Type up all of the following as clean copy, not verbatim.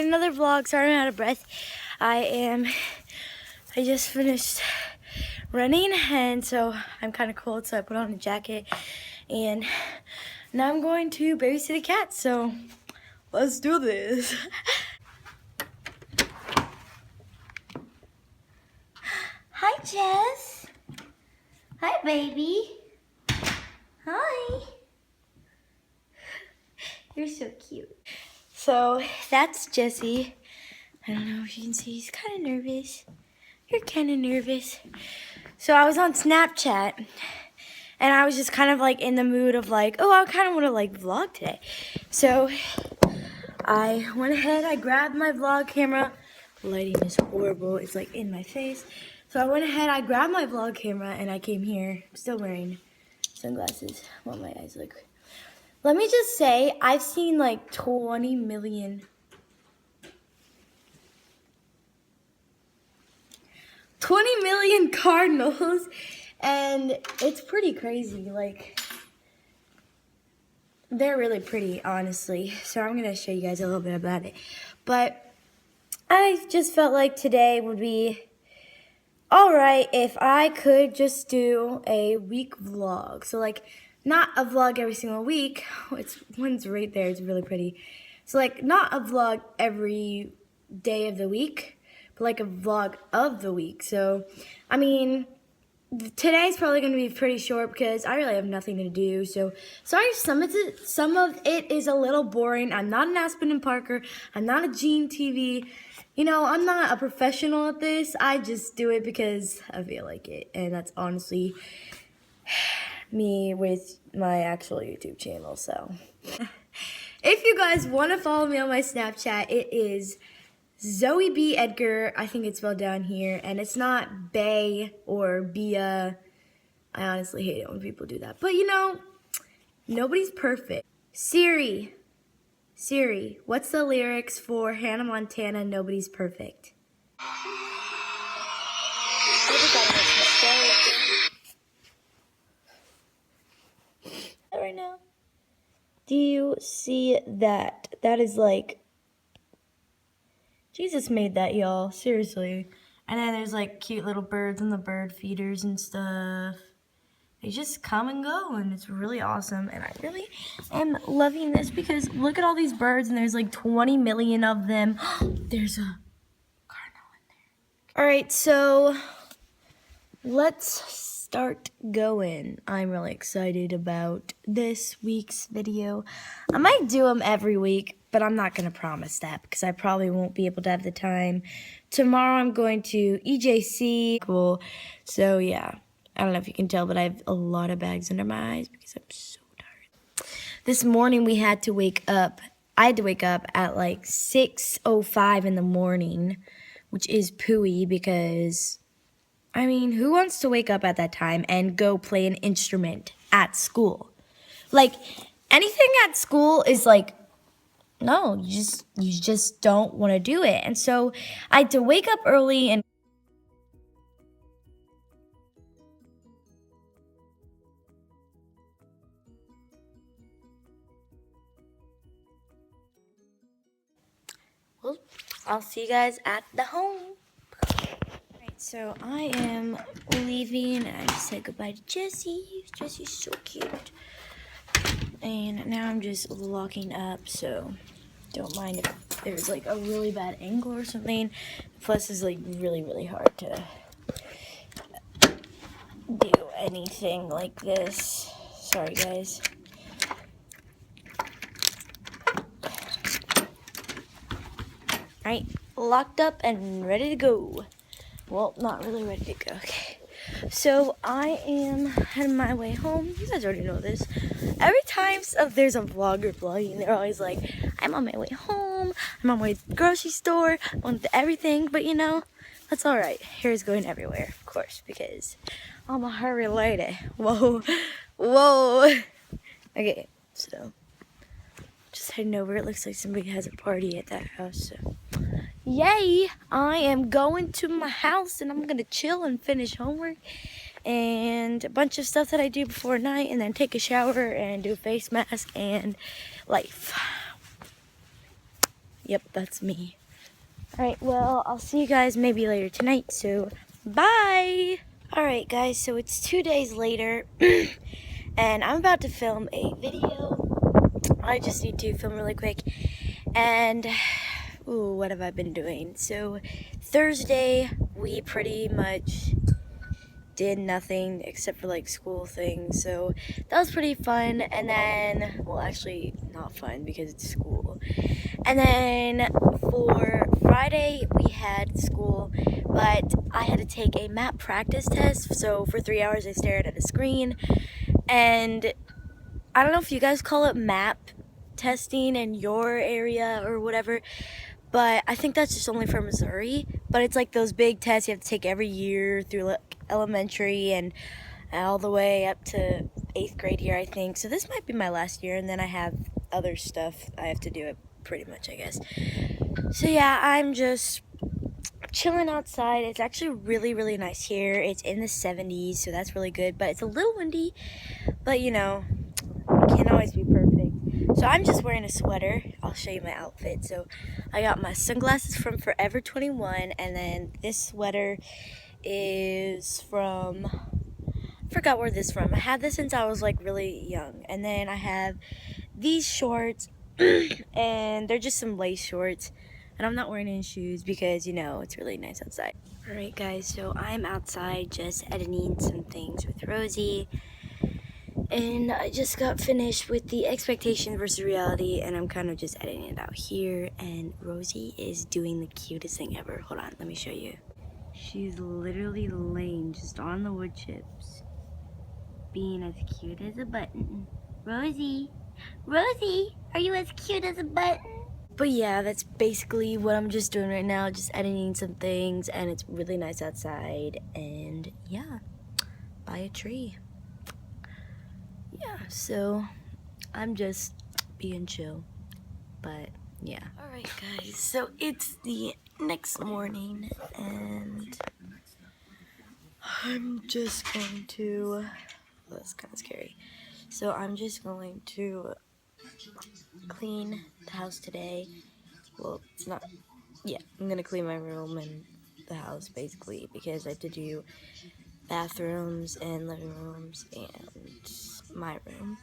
another vlog. Sorry I'm out of breath. I just finished running, and so I'm kind of cold, so I put on a jacket, and now I'm going to babysit a cat, so let's do this. Hi, Jess. Hi, baby. Hi. You're so cute. So that's Jesse. I don't know if you can see, he's kind of nervous. You're kind of nervous. So I was on Snapchat, and I was just kind of like in the mood of like, oh, I kind of want to like vlog today. So I went ahead, I grabbed my vlog camera. The lighting is horrible, it's like in my face. So I went ahead, I grabbed my vlog camera, and I came here. I'm still wearing sunglasses while my eyes look. Let me just say, I've seen like 20 million cardinals, and it's pretty crazy. Like, they're really pretty, honestly. So I'm gonna show you guys a little bit about it. But I just felt like today would be all right if I could just do a week vlog. So like, not a vlog every single week. One's right there, it's really pretty. So like, not a vlog every day of the week, but like a vlog of the week. So, I mean, today's probably going to be pretty short because I really have nothing to do. So, sorry if some of it is a little boring. I'm not an Aspen and Parker. I'm not a Gene TV. You know, I'm not a professional at this. I just do it because I feel like it. And that's honestly me with my actual YouTube channel. So, if you guys want to follow me on my Snapchat, it is Zoe B. Edgar. I think it's spelled down here. And it's not Bay or Bia. I honestly hate it when people do that. But you know, nobody's perfect. Siri, what's the lyrics for Hannah Montana, Nobody's Perfect? Right now. Do you see that? That is like, Jesus made that, y'all. Seriously. And then there's like cute little birds and the bird feeders and stuff. They just come and go, and it's really awesome. And I really am loving this because look at all these birds, and there's like 20 million of them. There's a cardinal in there. All right, so let's start going. I'm really excited about this week's video. I might do them every week, but I'm not going to promise that because I probably won't be able to have the time. Tomorrow I'm going to EJC. Cool. So yeah, I don't know if you can tell, but I have a lot of bags under my eyes because I'm so tired. This morning we had to wake up. I had to wake up at like 6:05 in the morning, which is pooey because, I mean, who wants to wake up at that time and go play an instrument at school? Like, anything at school is like, no, you just don't want to do it. And so I had to wake up early and well, I'll see you guys at the home. Alright, so I am leaving. I just said goodbye to Jessie. Jessie's so cute. And now I'm just locking up, so don't mind if there's like a really bad angle or something. Plus, it's like really, really hard to do anything like this. Sorry, guys. Alright, locked up and ready to go. Well, not really ready to go. Okay. So I am heading my way home. You guys already know this. Every time there's a vlogger vlogging, they're always like, I'm on my way home, I'm on my way to the grocery store, I'm on to everything. But you know, that's alright. Hair's going everywhere, of course, because I'm a hurry lady. Whoa. Okay, so just heading over. It looks like somebody has a party at that house, so yay! I am going to my house and I'm gonna chill and finish homework and a bunch of stuff that I do before night, and then take a shower and do a face mask and life. Yep, that's me. Alright, well, I'll see you guys maybe later tonight, so bye! Alright guys, so it's 2 days later, and I'm about to film a video. I just need to film really quick, and ooh, what have I been doing? So Thursday, we pretty much did nothing except for like school things, so that was pretty fun. And then, well, actually not fun because it's school. And then for Friday we had school, but I had to take a map practice test. So for 3 hours I stared at a screen, and I don't know if you guys call it map testing in your area or whatever, but I think that's just only for Missouri. But it's like those big tests you have to take every year through like elementary and all the way up to 8th grade here, I think. So this might be my last year, and then I have other stuff I have to do it pretty much, I guess. So yeah, I'm just chilling outside. It's actually really, really nice here. It's in the 70s, so that's really good, but it's a little windy, but you know, it can't always be perfect. So I'm just wearing a sweater. I'll show you my outfit. So I got my sunglasses from Forever 21, and then this sweater is from, I forgot where this is from. I had this since I was like really young. And then I have these shorts and they're just some lace shorts, and I'm not wearing any shoes because, you know, it's really nice outside. Alright guys, so I'm outside just editing some things with Rosie, and I just got finished with the expectation versus reality, and I'm kind of just editing it out here, and Rosie is doing the cutest thing ever. Hold on, let me show you. She's literally laying just on the wood chips, being as cute as a button. Rosie, Rosie, are you as cute as a button? But yeah, that's basically what I'm just doing right now, just editing some things, and it's really nice outside, and yeah, by a tree. Yeah, so I'm just being chill, but yeah. Alright guys, so it's the next morning, and I'm just going to, that's kind of scary. So I'm just going to clean the house today. Well, it's not, yeah, I'm gonna clean my room and the house basically, because I have to do bathrooms and living rooms and my room.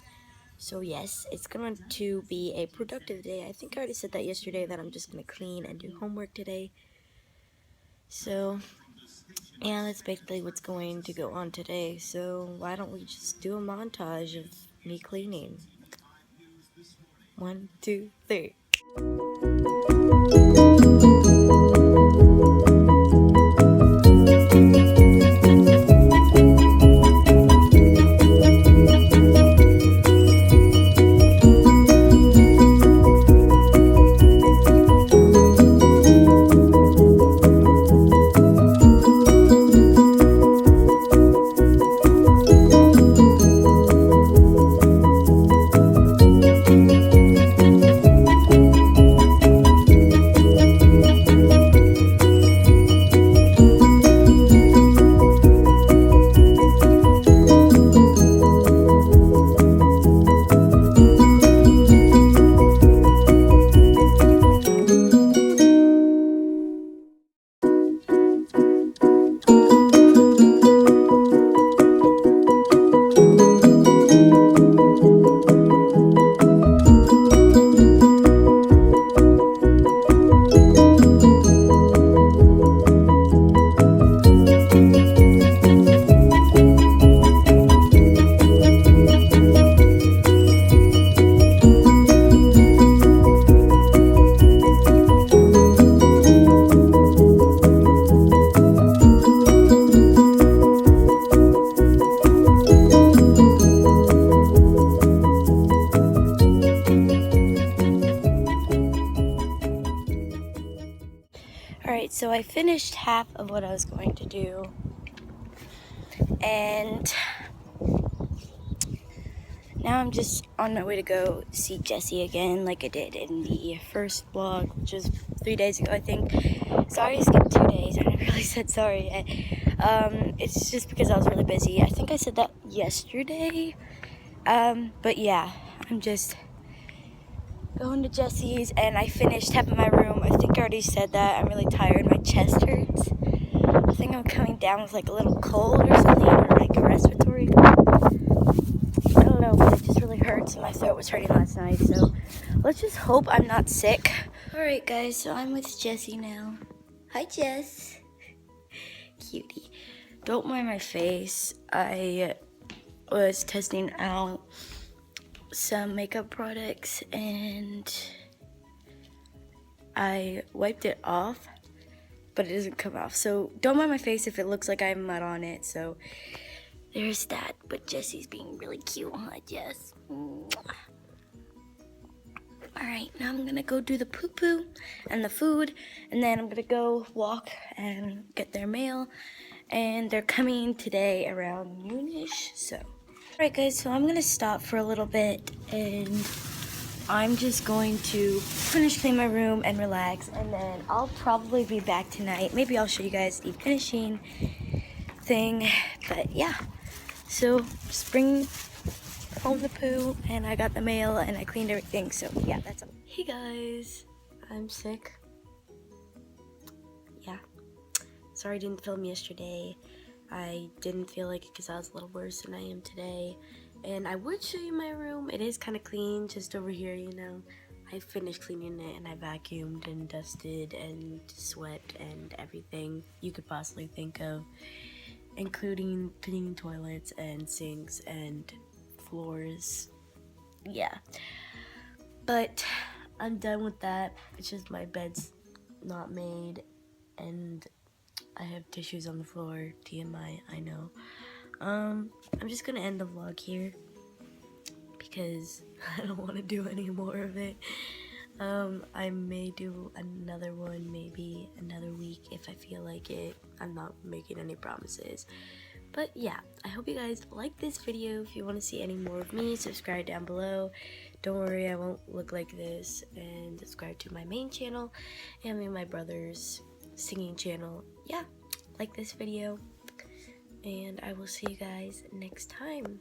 So yes, it's going to be a productive day. I think I already said that yesterday, that I'm just gonna clean and do homework today. So yeah, that's basically what's going to go on today. So why don't we just do a montage of me cleaning? 1, 2, 3. Alright, so I finished half of what I was going to do, and now I'm just on my way to go see Jessie again, like I did in the first vlog, which was 3 days ago, I think. Sorry I skipped 2 days, I never really said sorry. It's just because I was really busy. I think I said that yesterday, but yeah, I'm just going to Jesse's, and I finished half of my room. I think I already said that. I'm really tired. My chest hurts. I think I'm coming down with like a little cold or something, or like a respiratory. I don't know, but it just really hurts, and my throat was hurting last night. So let's just hope I'm not sick. All right, guys. So I'm with Jesse now. Hi, Jess. Cutie. Don't mind my face. I was testing out some makeup products and I wiped it off, but it doesn't come off. So don't mind my face if it looks like I have mud on it. So there's that. But Jesse's being really cute, huh, Jess? Alright, now I'm gonna go do the poo-poo and the food, and then I'm gonna go walk and get their mail. And they're coming today around noonish, so. Alright guys, so I'm gonna stop for a little bit, and I'm just going to finish cleaning my room and relax, and then I'll probably be back tonight. Maybe I'll show you guys the finishing thing, but yeah. So, just bring home the poo, and I got the mail, and I cleaned everything, so yeah, that's all. Hey guys, I'm sick. Yeah, sorry I didn't film yesterday. I didn't feel like it because I was a little worse than I am today. And I would show you my room. It is kind of clean, just over here, you know. I finished cleaning it, and I vacuumed and dusted and swept and everything you could possibly think of, including cleaning toilets and sinks and floors. Yeah, but I'm done with that. It's just my bed's not made, and I have tissues on the floor. TMI, I know. I'm just gonna end the vlog here because I don't want to do any more of it. I may do another one, maybe another week if I feel like it. I'm not making any promises. But yeah, I hope you guys like this video. If you want to see any more of me, subscribe down below. Don't worry, I won't look like this. And subscribe to my main channel and me and my brother's singing channel. Yeah, like this video. And I will see you guys next time.